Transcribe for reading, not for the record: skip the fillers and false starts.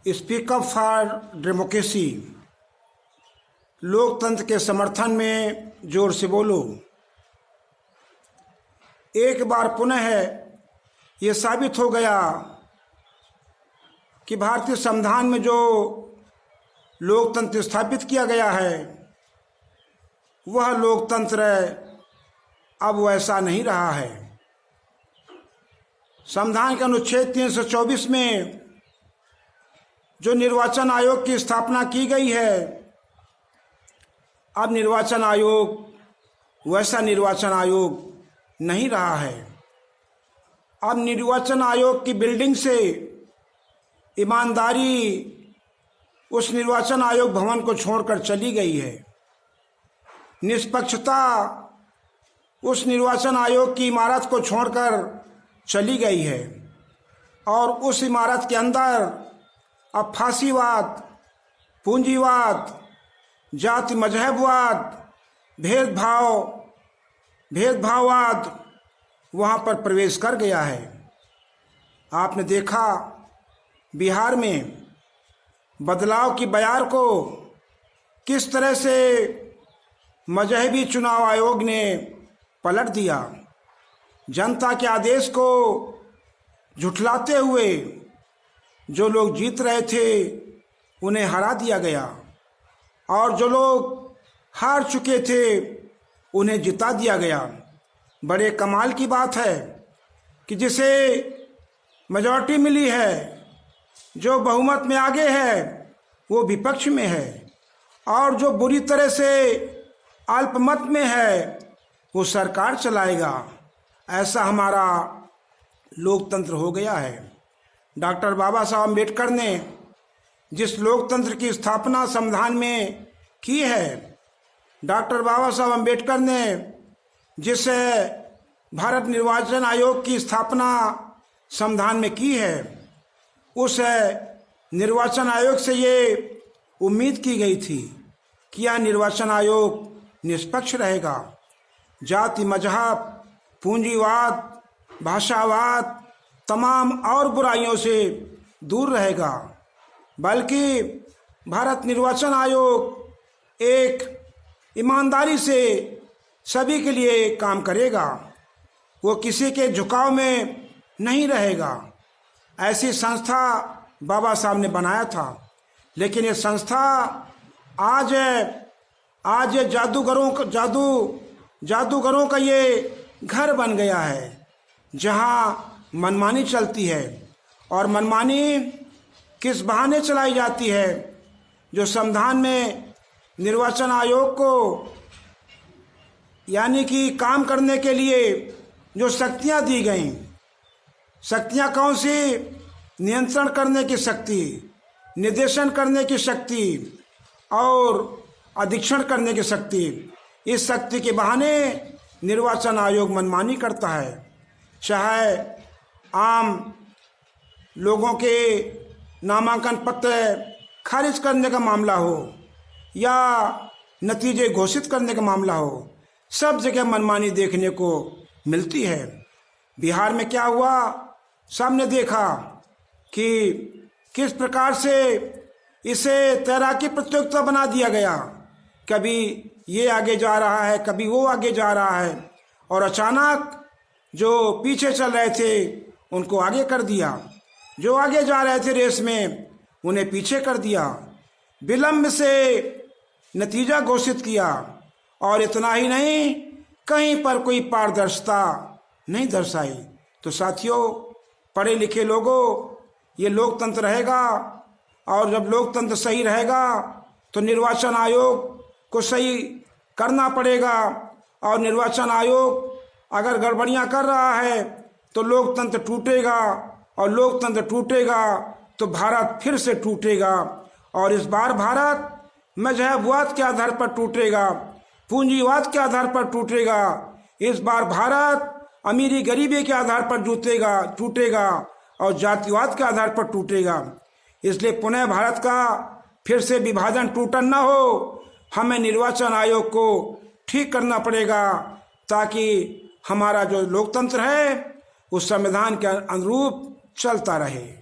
Speak up for democracy, लोकतंत्र के समर्थन में जोर से बोलो। एक बार पुनः ये साबित हो गया कि भारतीय संविधान में जो लोकतंत्र स्थापित किया गया है वह लोकतंत्र अब वैसा नहीं रहा है। संविधान के अनुच्छेद 324 में जो निर्वाचन आयोग की स्थापना की गई है, अब निर्वाचन आयोग वैसा निर्वाचन आयोग नहीं रहा है। अब निर्वाचन आयोग की बिल्डिंग से ईमानदारी उस निर्वाचन आयोग भवन को छोड़कर चली गई है। निष्पक्षता उस निर्वाचन आयोग की इमारत को छोड़कर चली गई है और उस इमारत के अंदर अब फांसीवाद, पूंजीवाद, जाति मजहबवाद, भेदभाववाद वहाँ पर प्रवेश कर गया है। आपने देखा बिहार में बदलाव की बयार को किस तरह से मजहबी चुनाव आयोग ने पलट दिया। जनता के आदेश को झुठलाते हुए जो लोग जीत रहे थे उन्हें हरा दिया गया और जो लोग हार चुके थे उन्हें जिता दिया गया। बड़े कमाल की बात है कि जिसे मेजॉरिटी मिली है, जो बहुमत में आगे है, वो विपक्ष में है और जो बुरी तरह से अल्पमत में है वो सरकार चलाएगा। ऐसा हमारा लोकतंत्र हो गया है। डॉक्टर बाबा साहब अम्बेडकर ने जिस लोकतंत्र की स्थापना संविधान में की है, डॉक्टर बाबा साहब अम्बेडकर ने जिस भारत निर्वाचन आयोग की स्थापना संविधान में की है, उस निर्वाचन आयोग से ये उम्मीद की गई थी कि यह निर्वाचन आयोग निष्पक्ष रहेगा, जाति मजहब, पूंजीवाद, भाषावाद, तमाम और बुराइयों से दूर रहेगा। बल्कि भारत निर्वाचन आयोग एक ईमानदारी से सभी के लिए काम करेगा, वो किसी के झुकाव में नहीं रहेगा। ऐसी संस्था बाबा साहब ने बनाया था, लेकिन ये संस्था आज ये जादूगरों का ये घर बन गया है जहाँ मनमानी चलती है। और मनमानी किस बहाने चलाई जाती है? जो संविधान में निर्वाचन आयोग को यानी कि काम करने के लिए जो शक्तियां दी गईं, शक्तियां कौन सी? नियंत्रण करने की शक्ति, निर्देशन करने की शक्ति और अधीक्षण करने की शक्ति। इस शक्ति के बहाने निर्वाचन आयोग मनमानी करता है। चाहे आम लोगों के नामांकन पत्र खारिज करने का मामला हो या नतीजे घोषित करने का मामला हो, सब जगह मनमानी देखने को मिलती है। बिहार में क्या हुआ, सबने देखा कि किस प्रकार से इसे तैराकी प्रतियोगिता बना दिया गया। कभी ये आगे जा रहा है, कभी वो आगे जा रहा है और अचानक जो पीछे चल रहे थे उनको आगे कर दिया, जो आगे जा रहे थे रेस में उन्हें पीछे कर दिया, विलंब से नतीजा घोषित किया। और इतना ही नहीं, कहीं पर कोई पारदर्शिता नहीं दर्शाई। तो साथियों, पढ़े लिखे लोगों, ये लोकतंत्र रहेगा और जब लोकतंत्र सही रहेगा तो निर्वाचन आयोग को सही करना पड़ेगा। और निर्वाचन आयोग अगर गड़बड़ियां कर रहा है तो लोकतंत्र टूटेगा और लोकतंत्र टूटेगा तो भारत फिर से टूटेगा। और इस बार भारत मजहबवाद के आधार पर टूटेगा, पूंजीवाद के आधार पर टूटेगा। इस बार भारत अमीरी गरीबी के आधार पर टूटेगा और जातिवाद के आधार पर टूटेगा। इसलिए पुनः भारत का फिर से विभाजन टूटन न हो, हमें निर्वाचन आयोग को ठीक करना पड़ेगा ताकि हमारा जो लोकतंत्र है उस संविधान के अनुरूप चलता रहे।